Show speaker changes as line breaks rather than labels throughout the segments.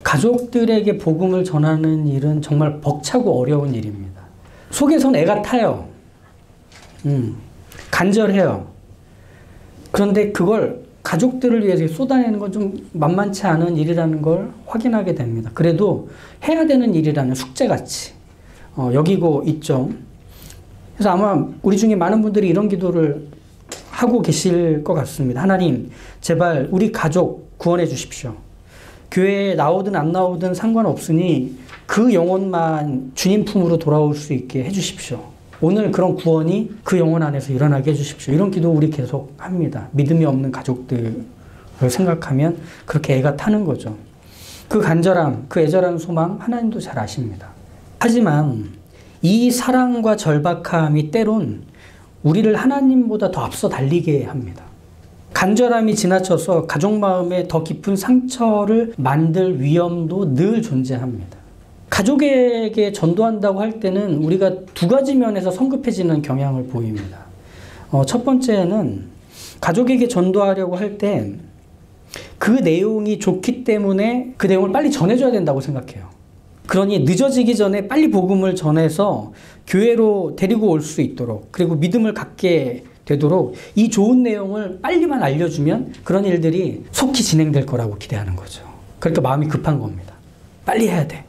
가족들에게 복음을 전하는 일은 정말 벅차고 어려운 일입니다. 속에선 애가 타요. 간절해요. 그런데 그걸 가족들을 위해서 쏟아내는 건 좀 만만치 않은 일이라는 걸 확인하게 됩니다. 그래도 해야 되는 일이라는 숙제같이 여기고 있죠. 그래서 아마 우리 중에 많은 분들이 이런 기도를 하고 계실 것 같습니다. 하나님, 제발 우리 가족 구원해 주십시오. 교회에 나오든 안 나오든 상관없으니 그 영혼만 주님 품으로 돌아올 수 있게 해 주십시오. 오늘 그런 구원이 그 영혼 안에서 일어나게 해 주십시오. 이런 기도 우리 계속 합니다. 믿음이 없는 가족들을 생각하면 그렇게 애가 타는 거죠. 그 간절함, 그 애절한 소망 하나님도 잘 아십니다. 하지만 이 사랑과 절박함이 때론 우리를 하나님보다 더 앞서 달리게 합니다. 간절함이 지나쳐서 가족 마음에 더 깊은 상처를 만들 위험도 늘 존재합니다. 가족에게 전도한다고 할 때는 우리가 두 가지 면에서 성급해지는 경향을 보입니다. 첫 번째는 가족에게 전도하려고 할 때 그 내용이 좋기 때문에 그 내용을 빨리 전해줘야 된다고 생각해요. 그러니 늦어지기 전에 빨리 복음을 전해서 교회로 데리고 올 수 있도록, 그리고 믿음을 갖게 되도록 이 좋은 내용을 빨리만 알려주면 그런 일들이 속히 진행될 거라고 기대하는 거죠. 그러니까 마음이 급한 겁니다. 빨리 해야 돼.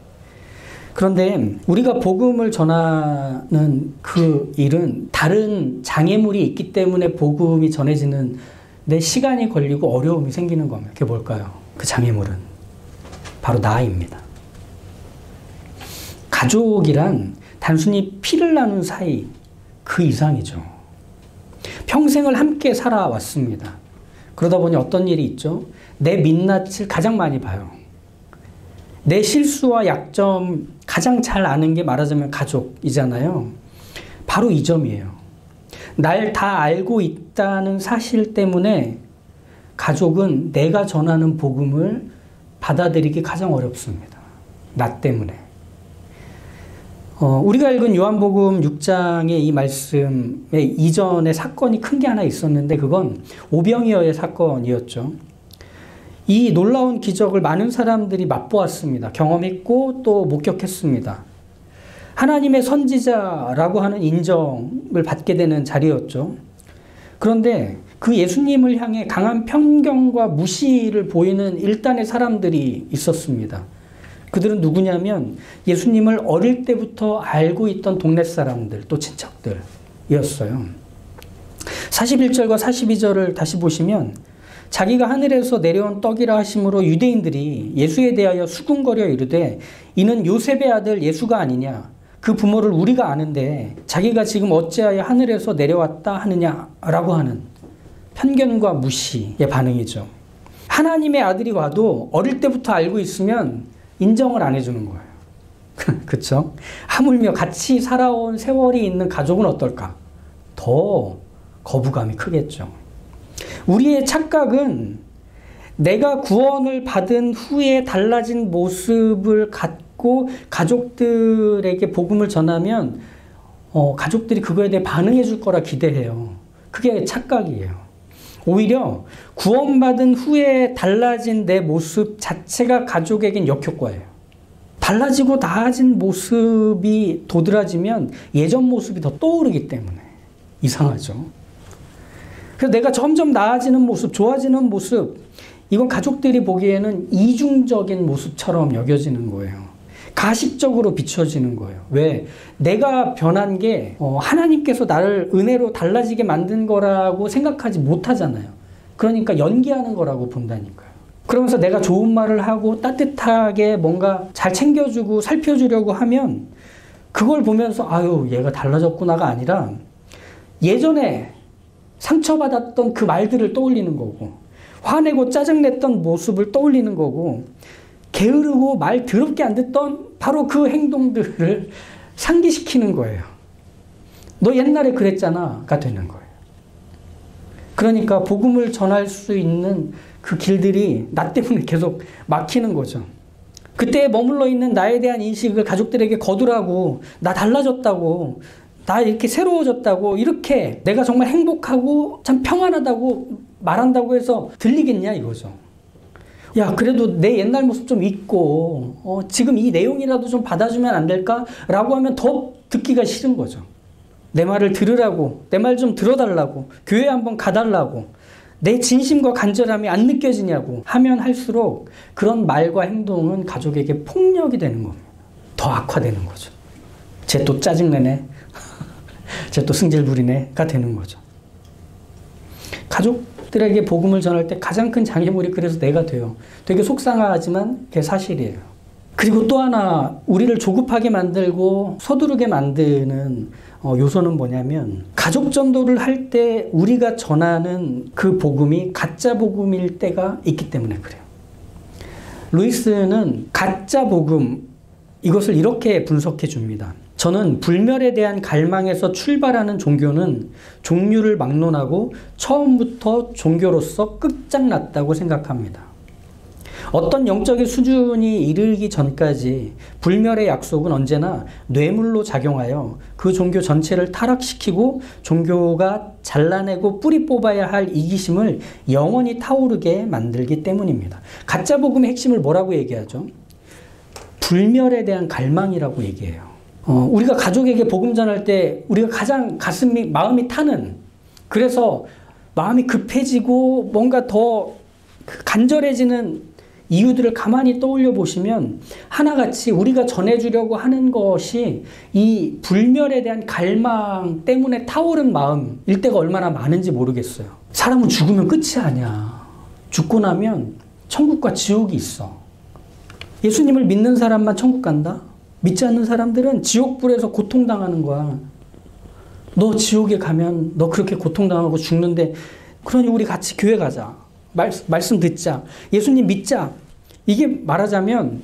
그런데 우리가 복음을 전하는 그 일은 다른 장애물이 있기 때문에 복음이 전해지는 데 시간이 걸리고 어려움이 생기는 겁니다. 그게 뭘까요? 그 장애물은 바로 나입니다. 가족이란 단순히 피를 나눈 사이 그 이상이죠. 평생을 함께 살아왔습니다. 그러다 보니 어떤 일이 있죠? 내 민낯을 가장 많이 봐요. 내 실수와 약점 가장 잘 아는 게 말하자면 가족이잖아요. 바로 이 점이에요. 날 다 알고 있다는 사실 때문에 가족은 내가 전하는 복음을 받아들이기 가장 어렵습니다. 나 때문에. 우리가 읽은 요한복음 6장의 이 말씀의 이전에 사건이 큰 게 하나 있었는데 그건 오병이어의 사건이었죠. 이 놀라운 기적을 많은 사람들이 맛보았습니다. 경험했고 또 목격했습니다. 하나님의 선지자라고 하는 인정을 받게 되는 자리였죠. 그런데 그 예수님을 향해 강한 편견과 무시를 보이는 일단의 사람들이 있었습니다. 그들은 누구냐면 예수님을 어릴 때부터 알고 있던 동네 사람들, 또 친척들이었어요. 41절과 42절을 다시 보시면 자기가 하늘에서 내려온 떡이라 하심으로 유대인들이 예수에 대하여 수군거려 이르되 이는 요셉의 아들 예수가 아니냐, 그 부모를 우리가 아는데 자기가 지금 어찌하여 하늘에서 내려왔다 하느냐라고 하는 편견과 무시의 반응이죠. 하나님의 아들이 와도 어릴 때부터 알고 있으면 인정을 안 해주는 거예요. 그렇죠? 하물며 같이 살아온 세월이 있는 가족은 어떨까? 더 거부감이 크겠죠. 우리의 착각은 내가 구원을 받은 후에 달라진 모습을 갖고 가족들에게 복음을 전하면 가족들이 그거에 대해 반응해 줄 거라 기대해요. 그게 착각이에요. 오히려 구원받은 후에 달라진 내 모습 자체가 가족에겐 역효과예요. 달라지고 나아진 모습이 도드라지면 예전 모습이 더 떠오르기 때문에 이상하죠. 그래서 내가 점점 나아지는 모습, 좋아지는 모습, 이건 가족들이 보기에는 이중적인 모습처럼 여겨지는 거예요. 가식적으로 비춰지는 거예요. 왜? 내가 변한 게 하나님께서 나를 은혜로 달라지게 만든 거라고 생각하지 못하잖아요. 그러니까 연기하는 거라고 본다니까요. 그러면서 내가 좋은 말을 하고 따뜻하게 뭔가 잘 챙겨주고 살펴주려고 하면 그걸 보면서 아유 얘가 달라졌구나가 아니라 예전에 상처받았던 그 말들을 떠올리는 거고 화내고 짜증냈던 모습을 떠올리는 거고 게으르고 말 더럽게 안 듣던 바로 그 행동들을 상기시키는 거예요. 너 옛날에 그랬잖아가 되는 거예요. 그러니까 복음을 전할 수 있는 그 길들이 나 때문에 계속 막히는 거죠. 그때 머물러 있는 나에 대한 인식을 가족들에게 거두라고, 나 달라졌다고, 나 이렇게 새로워졌다고, 이렇게 내가 정말 행복하고 참 평안하다고 말한다고 해서 들리겠냐 이거죠. 야, 그래도 내 옛날 모습 좀 잊고, 지금 이 내용이라도 좀 받아주면 안 될까? 라고 하면 더 듣기가 싫은 거죠. 내 말을 들으라고, 내 말 좀 들어달라고, 교회 한번 가달라고, 내 진심과 간절함이 안 느껴지냐고 하면 할수록 그런 말과 행동은 가족에게 폭력이 되는 겁니다. 더 악화되는 거죠. 쟤 또 짜증내네. 쟤 또 승질 부리네가 되는 거죠. 가족들에게 복음을 전할 때 가장 큰 장애물이 그래서 내가 돼요. 되게 속상하지만 그게 사실이에요. 그리고 또 하나 우리를 조급하게 만들고 서두르게 만드는 요소는 뭐냐면 가족 전도를 할 때 우리가 전하는 그 복음이 가짜 복음일 때가 있기 때문에 그래요. 루이스는 가짜 복음 이것을 이렇게 분석해 줍니다. 저는 불멸에 대한 갈망에서 출발하는 종교는 종류를 막론하고 처음부터 종교로서 끝장났다고 생각합니다. 어떤 영적인 수준이 이르기 전까지 불멸의 약속은 언제나 뇌물로 작용하여 그 종교 전체를 타락시키고 종교가 잘라내고 뿌리 뽑아야 할 이기심을 영원히 타오르게 만들기 때문입니다. 가짜 복음의 핵심을 뭐라고 얘기하죠? 불멸에 대한 갈망이라고 얘기해요. 우리가 가족에게 복음 전할 때 우리가 가장 마음이 타는, 그래서 마음이 급해지고 뭔가 더 간절해지는 이유들을 가만히 떠올려 보시면 하나같이 우리가 전해주려고 하는 것이 이 불멸에 대한 갈망 때문에 타오른 마음일 때가 얼마나 많은지 모르겠어요. 사람은 죽으면 끝이 아니야. 죽고 나면 천국과 지옥이 있어. 예수님을 믿는 사람만 천국 간다? 믿지 않는 사람들은 지옥불에서 고통당하는 거야. 너 지옥에 가면 너 그렇게 고통당하고 죽는데, 그러니 우리 같이 교회 가자. 말씀 듣자. 예수님 믿자. 이게 말하자면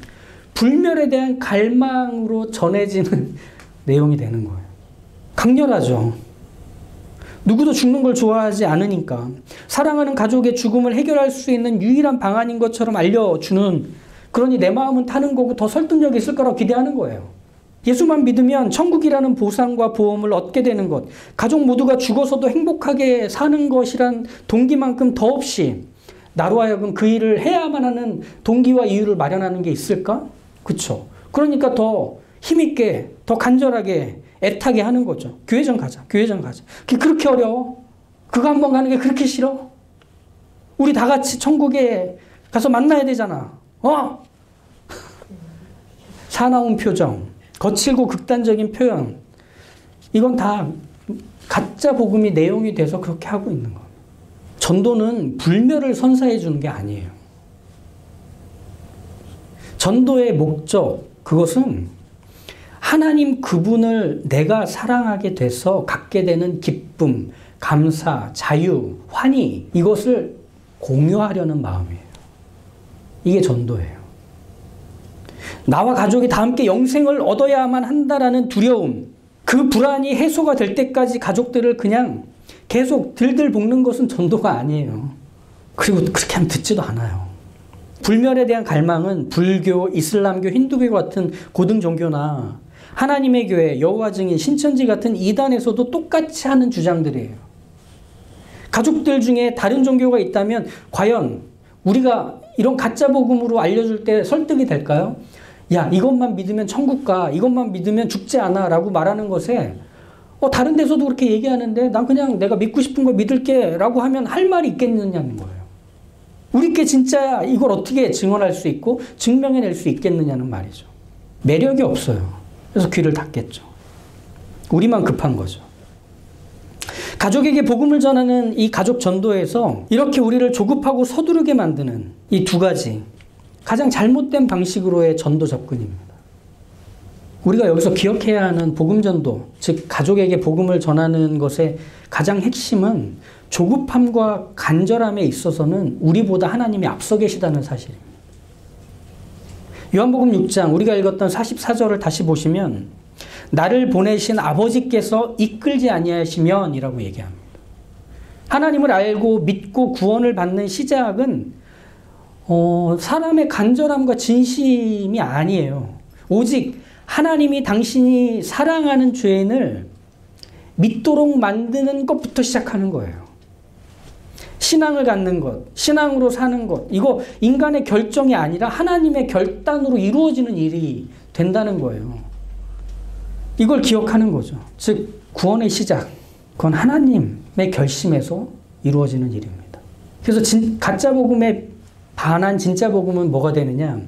불멸에 대한 갈망으로 전해지는 내용이 되는 거예요. 강렬하죠. 누구도 죽는 걸 좋아하지 않으니까. 사랑하는 가족의 죽음을 해결할 수 있는 유일한 방안인 것처럼 알려주는, 그러니 내 마음은 타는 거고 더 설득력이 있을 거라고 기대하는 거예요. 예수만 믿으면 천국이라는 보상과 보험을 얻게 되는 것, 가족 모두가 죽어서도 행복하게 사는 것이란 동기만큼 더없이 나로 하여금 그 일을 해야만 하는 동기와 이유를 마련하는 게 있을까? 그렇죠. 그러니까 더 힘있게, 더 간절하게, 애타게 하는 거죠. 교회전 가자. 교회전 가자. 그게 그렇게 어려워? 그거 한번 가는 게 그렇게 싫어? 우리 다 같이 천국에 가서 만나야 되잖아. 사나운 표정, 거칠고 극단적인 표현, 이건 다 가짜 복음이 내용이 돼서 그렇게 하고 있는 거예요. 전도는 불멸을 선사해 주는 게 아니에요. 전도의 목적, 그것은 하나님 그분을 내가 사랑하게 돼서 갖게 되는 기쁨, 감사, 자유, 환희, 이것을 공유하려는 마음이에요. 이게 전도예요. 나와 가족이 다 함께 영생을 얻어야만 한다라는 두려움, 그 불안이 해소가 될 때까지 가족들을 그냥 계속 들들 볶는 것은 전도가 아니에요. 그리고 그렇게 하면 듣지도 않아요. 불멸에 대한 갈망은 불교, 이슬람교, 힌두교 같은 고등 종교나 하나님의 교회, 여호와 증인, 신천지 같은 이단에서도 똑같이 하는 주장들이에요. 가족들 중에 다른 종교가 있다면 과연 우리가 이런 가짜 복음으로 알려줄 때 설득이 될까요? 야, 이것만 믿으면 천국 가, 이것만 믿으면 죽지 않아 라고 말하는 것에 다른 데서도 그렇게 얘기하는데 난 그냥 내가 믿고 싶은 걸 믿을게 라고 하면 할 말이 있겠느냐는 거예요. 우리께 진짜야 이걸 어떻게 증언할 수 있고 증명해낼 수 있겠느냐는 말이죠. 매력이 없어요. 그래서 귀를 닫겠죠. 우리만 급한 거죠. 가족에게 복음을 전하는 이 가족 전도에서 이렇게 우리를 조급하고 서두르게 만드는 이 두 가지, 가장 잘못된 방식으로의 전도 접근입니다. 우리가 여기서 기억해야 하는 복음 전도, 즉 가족에게 복음을 전하는 것의 가장 핵심은 조급함과 간절함에 있어서는 우리보다 하나님이 앞서 계시다는 사실입니다. 요한복음 6장 우리가 읽었던 44절을 다시 보시면 나를 보내신 아버지께서 이끌지 아니하시면 이라고 얘기합니다. 하나님을 알고 믿고 구원을 받는 시작은 사람의 간절함과 진심이 아니에요. 오직 하나님이 당신이 사랑하는 죄인을 믿도록 만드는 것부터 시작하는 거예요. 신앙을 갖는 것, 신앙으로 사는 것, 이거 인간의 결정이 아니라 하나님의 결단으로 이루어지는 일이 된다는 거예요. 이걸 기억하는 거죠. 즉 구원의 시작, 그건 하나님의 결심에서 이루어지는 일입니다. 그래서 가짜 복음에 반한 진짜 복음은 뭐가 되느냐?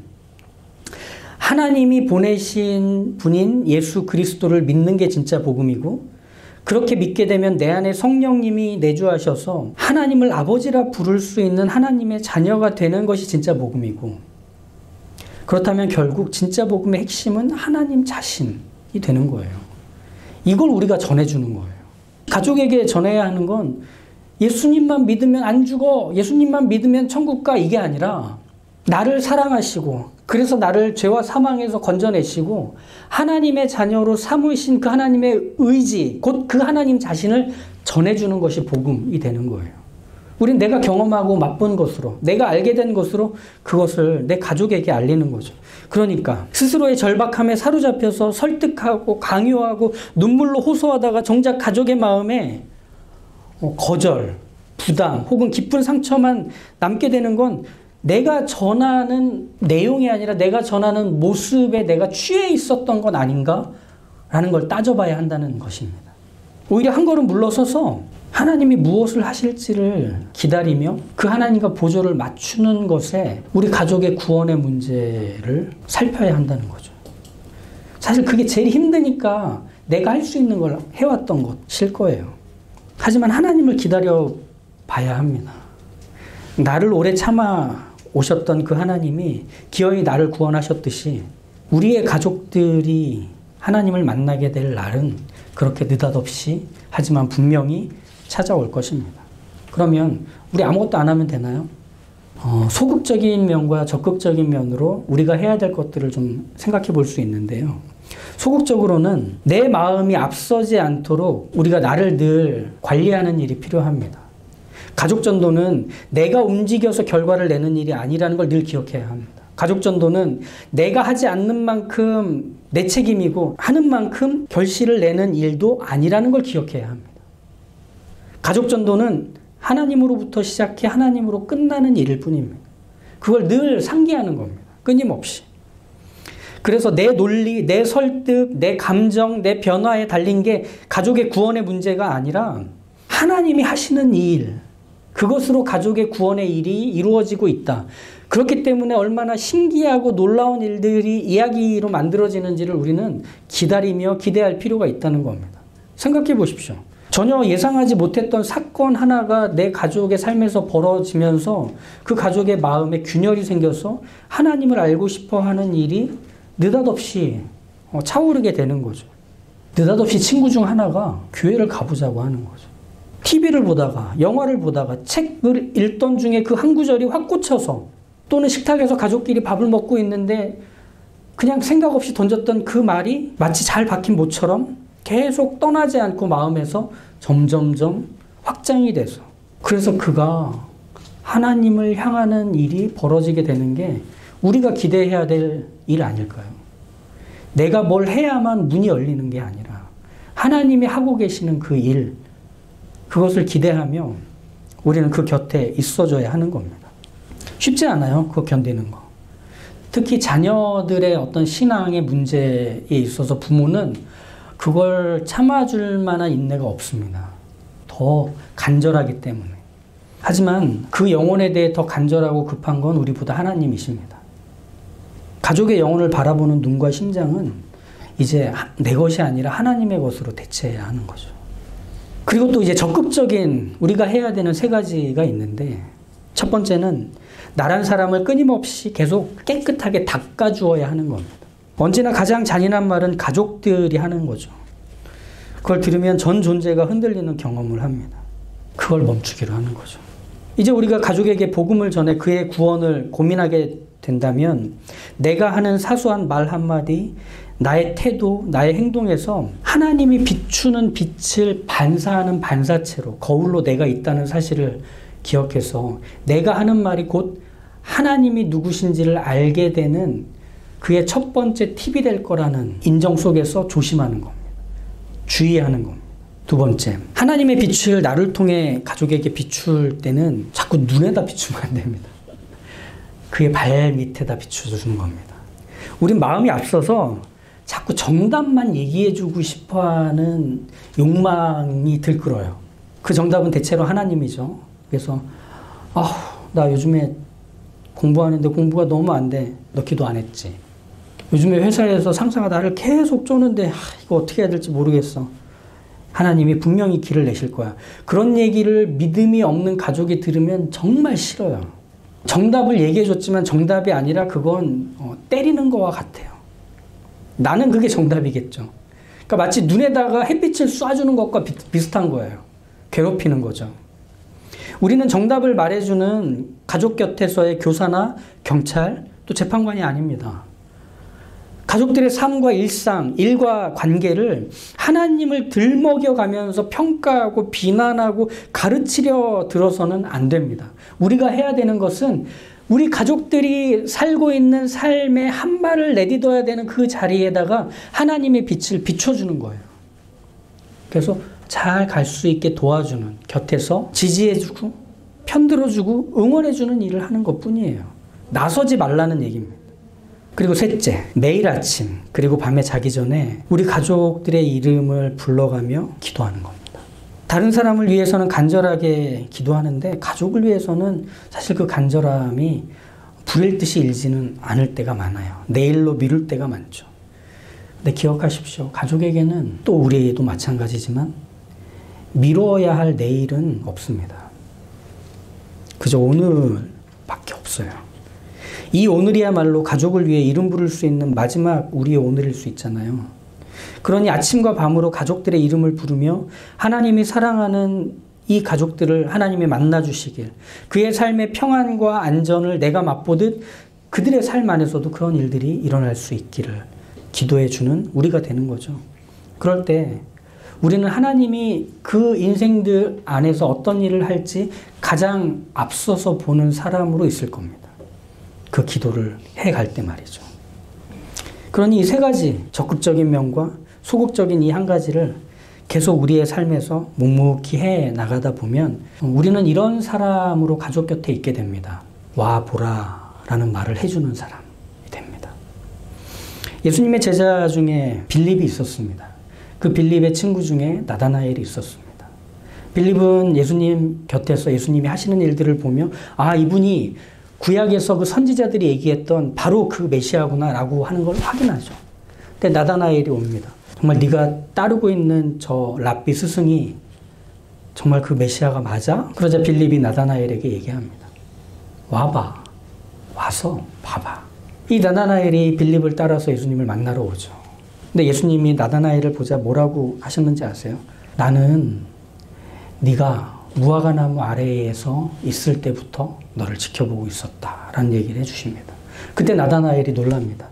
하나님이 보내신 분인 예수 그리스도를 믿는 게 진짜 복음이고, 그렇게 믿게 되면 내 안에 성령님이 내주하셔서 하나님을 아버지라 부를 수 있는 하나님의 자녀가 되는 것이 진짜 복음이고, 그렇다면 결국 진짜 복음의 핵심은 하나님 자신이 되는 거예요. 이걸 우리가 전해주는 거예요. 가족에게 전해야 하는 건 예수님만 믿으면 안 죽어, 예수님만 믿으면 천국 가, 이게 아니라 나를 사랑하시고 그래서 나를 죄와 사망에서 건져내시고 하나님의 자녀로 삼으신 그 하나님의 의지, 곧 그 하나님 자신을 전해주는 것이 복음이 되는 거예요. 우린 내가 경험하고 맛본 것으로, 내가 알게 된 것으로 그것을 내 가족에게 알리는 거죠. 그러니까 스스로의 절박함에 사로잡혀서 설득하고 강요하고 눈물로 호소하다가 정작 가족의 마음에 거절, 부담 혹은 깊은 상처만 남게 되는 건 내가 전하는 내용이 아니라 내가 전하는 모습에 내가 취해 있었던 건 아닌가? 라는 걸 따져봐야 한다는 것입니다. 오히려 한 걸음 물러서서 하나님이 무엇을 하실지를 기다리며 그 하나님과 보조를 맞추는 것에 우리 가족의 구원의 문제를 살펴야 한다는 거죠. 사실 그게 제일 힘드니까 내가 할 수 있는 걸 해왔던 것일 거예요. 하지만 하나님을 기다려 봐야 합니다. 나를 오래 참아 오셨던 그 하나님이 기어이 나를 구원하셨듯이 우리의 가족들이 하나님을 만나게 될 날은 그렇게 느닷없이 하지만 분명히 찾아올 것입니다. 그러면 우리 아무것도 안 하면 되나요? 소극적인 면과 적극적인 면으로 우리가 해야 될 것들을 좀 생각해 볼 수 있는데요. 소극적으로는 내 마음이 앞서지 않도록 우리가 나를 늘 관리하는 일이 필요합니다. 가족 전도는 내가 움직여서 결과를 내는 일이 아니라는 걸 늘 기억해야 합니다. 가족 전도는 내가 하지 않는 만큼 내 책임이고 하는 만큼 결실을 내는 일도 아니라는 걸 기억해야 합니다. 가족 전도는 하나님으로부터 시작해 하나님으로 끝나는 일일 뿐입니다. 그걸 늘 상기하는 겁니다. 끊임없이. 그래서 내 논리, 내 설득, 내 감정, 내 변화에 달린 게 가족의 구원의 문제가 아니라 하나님이 하시는 일, 그것으로 가족의 구원의 일이 이루어지고 있다. 그렇기 때문에 얼마나 신기하고 놀라운 일들이 이야기로 만들어지는지를 우리는 기다리며 기대할 필요가 있다는 겁니다. 생각해 보십시오. 전혀 예상하지 못했던 사건 하나가 내 가족의 삶에서 벌어지면서 그 가족의 마음에 균열이 생겨서 하나님을 알고 싶어 하는 일이 느닷없이 차오르게 되는 거죠. 느닷없이 친구 중 하나가 교회를 가보자고 하는 거죠. TV를 보다가, 영화를 보다가, 책을 읽던 중에 그 한 구절이 확 꽂혀서, 또는 식탁에서 가족끼리 밥을 먹고 있는데 그냥 생각 없이 던졌던 그 말이 마치 잘 박힌 모처럼 계속 떠나지 않고 마음에서 점점점 확장이 돼서, 그래서 그가 하나님을 향하는 일이 벌어지게 되는 게 우리가 기대해야 될 일 아닐까요? 내가 뭘 해야만 문이 열리는 게 아니라 하나님이 하고 계시는 그 일, 그것을 기대하며 우리는 그 곁에 있어줘야 하는 겁니다. 쉽지 않아요, 그거 견디는 거. 특히 자녀들의 어떤 신앙의 문제에 있어서 부모는 그걸 참아줄 만한 인내가 없습니다. 더 간절하기 때문에. 하지만 그 영혼에 대해 더 간절하고 급한 건 우리보다 하나님이십니다. 가족의 영혼을 바라보는 눈과 심장은 이제 내 것이 아니라 하나님의 것으로 대체해야 하는 거죠. 그리고 또 이제 적극적인 우리가 해야 되는 세 가지가 있는데, 첫 번째는 나란 사람을 끊임없이 계속 깨끗하게 닦아주어야 하는 겁니다. 언제나 가장 잔인한 말은 가족들이 하는 거죠. 그걸 들으면 전 존재가 흔들리는 경험을 합니다. 그걸 멈추기로 하는 거죠. 이제 우리가 가족에게 복음을 전해 그의 구원을 고민하게 된다면 내가 하는 사소한 말 한마디, 나의 태도, 나의 행동에서 하나님이 비추는 빛을 반사하는 반사체로 거울로 내가 있다는 사실을 기억해서 내가 하는 말이 곧 하나님이 누구신지를 알게 되는 그의 첫 번째 팁이 될 거라는 인정 속에서 조심하는 겁니다. 주의하는 겁니다. 두 번째, 하나님의 빛을 나를 통해 가족에게 비출 때는 자꾸 눈에다 비추면 안 됩니다. 그의 발 밑에다 비춰주는 겁니다. 우린 마음이 앞서서 자꾸 정답만 얘기해주고 싶어하는 욕망이 들끓어요. 그 정답은 대체로 하나님이죠. 그래서 나 요즘에 공부하는데 공부가 너무 안 돼. 너 기도 안 했지? 요즘에 회사에서 상사가 나를 계속 쪼는데 이거 어떻게 해야 될지 모르겠어. 하나님이 분명히 길을 내실 거야. 그런 얘기를 믿음이 없는 가족이 들으면 정말 싫어요. 정답을 얘기해줬지만 정답이 아니라 그건 때리는 거와 같아요. 나는 그게 정답이겠죠. 그러니까 마치 눈에다가 햇빛을 쏴주는 것과 비슷한 거예요. 괴롭히는 거죠. 우리는 정답을 말해주는 가족 곁에서의 교사나 경찰, 또 재판관이 아닙니다. 가족들의 삶과 일상, 일과 관계를 하나님을 들먹여가면서 평가하고 비난하고 가르치려 들어서는 안 됩니다. 우리가 해야 되는 것은 우리 가족들이 살고 있는 삶의 한 발을 내딛어야 되는 그 자리에다가 하나님의 빛을 비춰주는 거예요. 그래서 잘 갈 수 있게 도와주는, 곁에서 지지해주고 편들어주고 응원해주는 일을 하는 것뿐이에요. 나서지 말라는 얘기입니다. 그리고 셋째, 매일 아침 그리고 밤에 자기 전에 우리 가족들의 이름을 불러가며 기도하는 겁니다. 다른 사람을 위해서는 간절하게 기도하는데 가족을 위해서는 사실 그 간절함이 불일 듯이 일지는 않을 때가 많아요. 내일로 미룰 때가 많죠. 근데 기억하십시오. 가족에게는 또 우리도 마찬가지지만 미뤄야 할 내일은 없습니다. 그저 오늘밖에 없어요. 이 오늘이야말로 가족을 위해 이름 부를 수 있는 마지막 우리의 오늘일 수 있잖아요. 그러니 아침과 밤으로 가족들의 이름을 부르며 하나님이 사랑하는 이 가족들을 하나님이 만나주시길, 그의 삶의 평안과 안전을 내가 맛보듯 그들의 삶 안에서도 그런 일들이 일어날 수 있기를 기도해주는 우리가 되는 거죠. 그럴 때 우리는 하나님이 그 인생들 안에서 어떤 일을 할지 가장 앞서서 보는 사람으로 있을 겁니다. 그 기도를 해갈 때 말이죠. 그러니 이 세 가지, 적극적인 면과 소극적인 이 한 가지를 계속 우리의 삶에서 묵묵히 해 나가다 보면 우리는 이런 사람으로 가족 곁에 있게 됩니다. 와 보라 라는 말을 해주는 사람이 됩니다. 예수님의 제자 중에 빌립이 있었습니다. 그 빌립의 친구 중에 나다나엘이 있었습니다. 빌립은 예수님 곁에서 예수님이 하시는 일들을 보며 이분이 구약에서 그 선지자들이 얘기했던 바로 그 메시아구나 라고 하는 걸 확인하죠. 근데 나다나엘이 옵니다. 정말 네가 따르고 있는 저 랍비 스승이 정말 그 메시아가 맞아? 그러자 빌립이 나다나엘에게 얘기합니다. 와봐. 와서 봐봐. 이 나다나엘이 빌립을 따라서 예수님을 만나러 오죠. 근데 예수님이 나다나엘을 보자 뭐라고 하셨는지 아세요? 나는 네가 무화과나무 아래에서 있을 때부터 너를 지켜보고 있었다 라는 얘기를 해주십니다. 그때 나다나엘이 놀랍니다.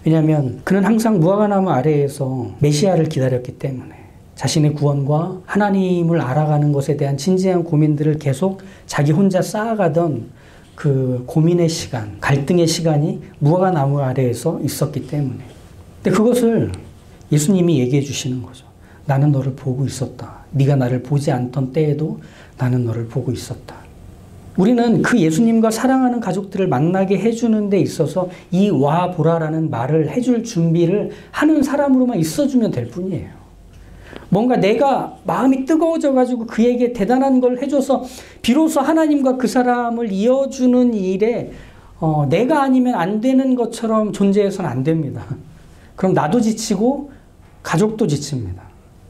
왜냐하면 그는 항상 무화과나무 아래에서 메시아를 기다렸기 때문에 자신의 구원과 하나님을 알아가는 것에 대한 진지한 고민들을 계속 자기 혼자 쌓아가던 그 고민의 시간, 갈등의 시간이 무화과나무 아래에서 있었기 때문에. 근데 그것을 예수님이 얘기해 주시는 거죠. 나는 너를 보고 있었다. 네가 나를 보지 않던 때에도 나는 너를 보고 있었다. 우리는 그 예수님과 사랑하는 가족들을 만나게 해주는 데 있어서 이 와 보라라는 말을 해줄 준비를 하는 사람으로만 있어주면 될 뿐이에요. 뭔가 내가 마음이 뜨거워져가지고 그에게 대단한 걸 해줘서 비로소 하나님과 그 사람을 이어주는 일에 내가 아니면 안 되는 것처럼 존재해서는 안 됩니다. 그럼 나도 지치고 가족도 지칩니다.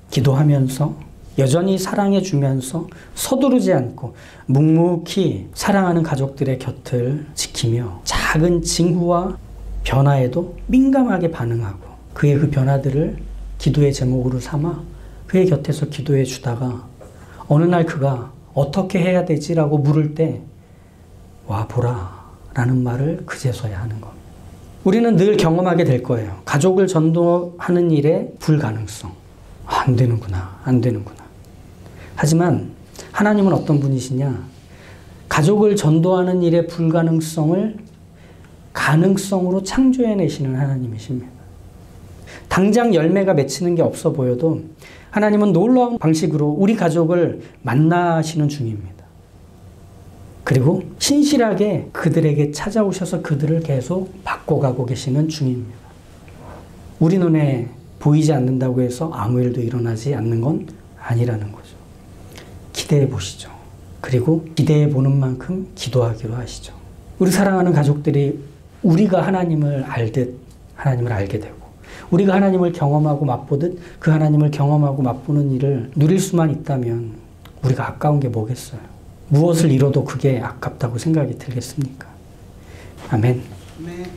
기도하면서 여전히 사랑해주면서 서두르지 않고 묵묵히 사랑하는 가족들의 곁을 지키며 작은 징후와 변화에도 민감하게 반응하고 그의 그 변화들을 기도의 제목으로 삼아 그의 곁에서 기도해 주다가 어느 날 그가 어떻게 해야 되지라고 물을 때 와 보라 라는 말을 그제서야 하는 겁니다. 우리는 늘 경험하게 될 거예요. 가족을 전도하는 일의 불가능성. 안 되는구나. 안 되는구나. 하지만 하나님은 어떤 분이시냐? 가족을 전도하는 일의 불가능성을 가능성으로 창조해내시는 하나님이십니다. 당장 열매가 맺히는 게 없어 보여도 하나님은 놀라운 방식으로 우리 가족을 만나시는 중입니다. 그리고 신실하게 그들에게 찾아오셔서 그들을 계속 바꿔가고 계시는 중입니다. 우리 눈에 보이지 않는다고 해서 아무 일도 일어나지 않는 건 아니라는 거죠. 기대해 보시죠. 그리고 기대해 보는 만큼 기도하기로 하시죠. 우리 사랑하는 가족들이 우리가 하나님을 알듯 하나님을 알게 되고, 우리가 하나님을 경험하고 맛보듯 그 하나님을 경험하고 맛보는 일을 누릴 수만 있다면 우리가 아까운 게 뭐겠어요? 무엇을 잃어도 그게 아깝다고 생각이 들겠습니까? 아멘.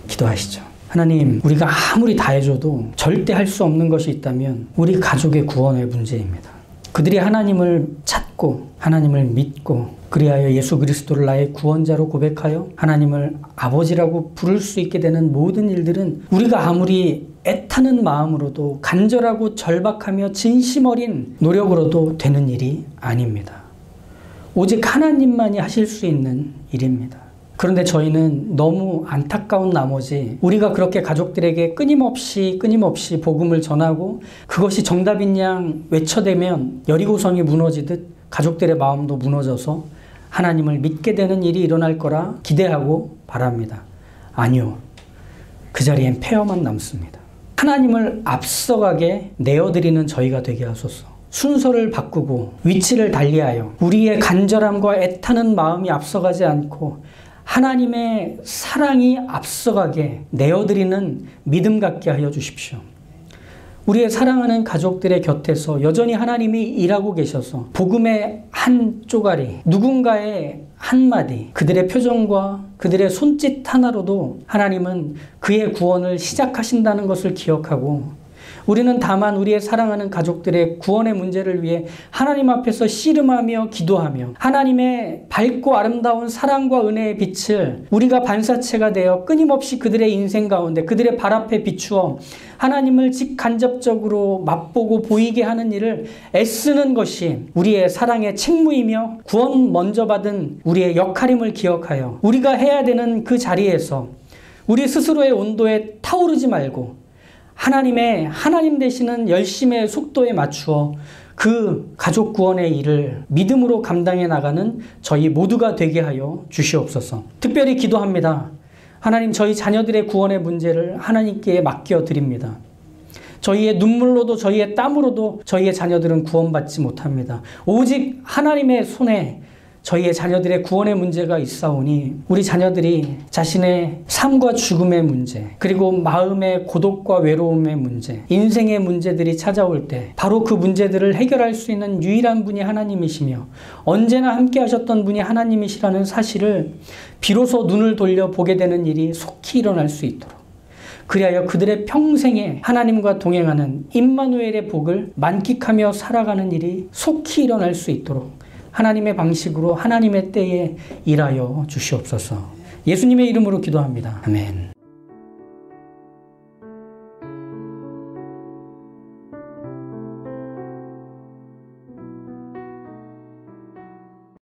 기도하시죠. 하나님, 우리가 아무리 다 해줘도 절대 할 수 없는 것이 있다면 우리 가족의 구원의 문제입니다. 그들이 하나님을 찾고 하나님을 믿고 그리하여 예수 그리스도를 나의 구원자로 고백하여 하나님을 아버지라고 부를 수 있게 되는 모든 일들은 우리가 아무리 애타는 마음으로도 간절하고 절박하며 진심 어린 노력으로도 되는 일이 아닙니다. 오직 하나님만이 하실 수 있는 일입니다. 그런데 저희는 너무 안타까운 나머지 우리가 그렇게 가족들에게 끊임없이 복음을 전하고 그것이 정답인 양 외쳐대면 여리고성이 무너지듯 가족들의 마음도 무너져서 하나님을 믿게 되는 일이 일어날 거라 기대하고 바랍니다. 아니요. 그 자리엔 폐허만 남습니다. 하나님을 앞서가게 내어드리는 저희가 되게 하소서. 순서를 바꾸고 위치를 달리하여 우리의 간절함과 애타는 마음이 앞서가지 않고 하나님의 사랑이 앞서가게 내어드리는 믿음 갖게 하여 주십시오. 우리의 사랑하는 가족들의 곁에서 여전히 하나님이 일하고 계셔서 복음의 한 쪼가리, 누군가의 한마디, 그들의 표정과 그들의 손짓 하나로도 하나님은 그의 구원을 시작하신다는 것을 기억하고 우리는 다만 우리의 사랑하는 가족들의 구원의 문제를 위해 하나님 앞에서 씨름하며 기도하며 하나님의 밝고 아름다운 사랑과 은혜의 빛을 우리가 반사체가 되어 끊임없이 그들의 인생 가운데 그들의 발 앞에 비추어 하나님을 직간접적으로 맛보고 보이게 하는 일을 애쓰는 것이 우리의 사랑의 책무이며 구원 먼저 받은 우리의 역할임을 기억하여 우리가 해야 되는 그 자리에서 우리 스스로의 온도에 타오르지 말고 하나님 되시는 열심의 속도에 맞추어 그 가족 구원의 일을 믿음으로 감당해 나가는 저희 모두가 되게 하여 주시옵소서. 특별히 기도합니다. 하나님, 저희 자녀들의 구원의 문제를 하나님께 맡겨드립니다. 저희의 눈물로도 저희의 땀으로도 저희의 자녀들은 구원받지 못합니다. 오직 하나님의 손에 저희의 자녀들의 구원의 문제가 있사오니 우리 자녀들이 자신의 삶과 죽음의 문제, 그리고 마음의 고독과 외로움의 문제, 인생의 문제들이 찾아올 때 바로 그 문제들을 해결할 수 있는 유일한 분이 하나님이시며 언제나 함께 하셨던 분이 하나님이시라는 사실을 비로소 눈을 돌려 보게 되는 일이 속히 일어날 수 있도록, 그리하여 그들의 평생에 하나님과 동행하는 임마누엘의 복을 만끽하며 살아가는 일이 속히 일어날 수 있도록 하나님의 방식으로 하나님의 때에 일하여 주시옵소서. 예수님의 이름으로 기도합니다. 아멘.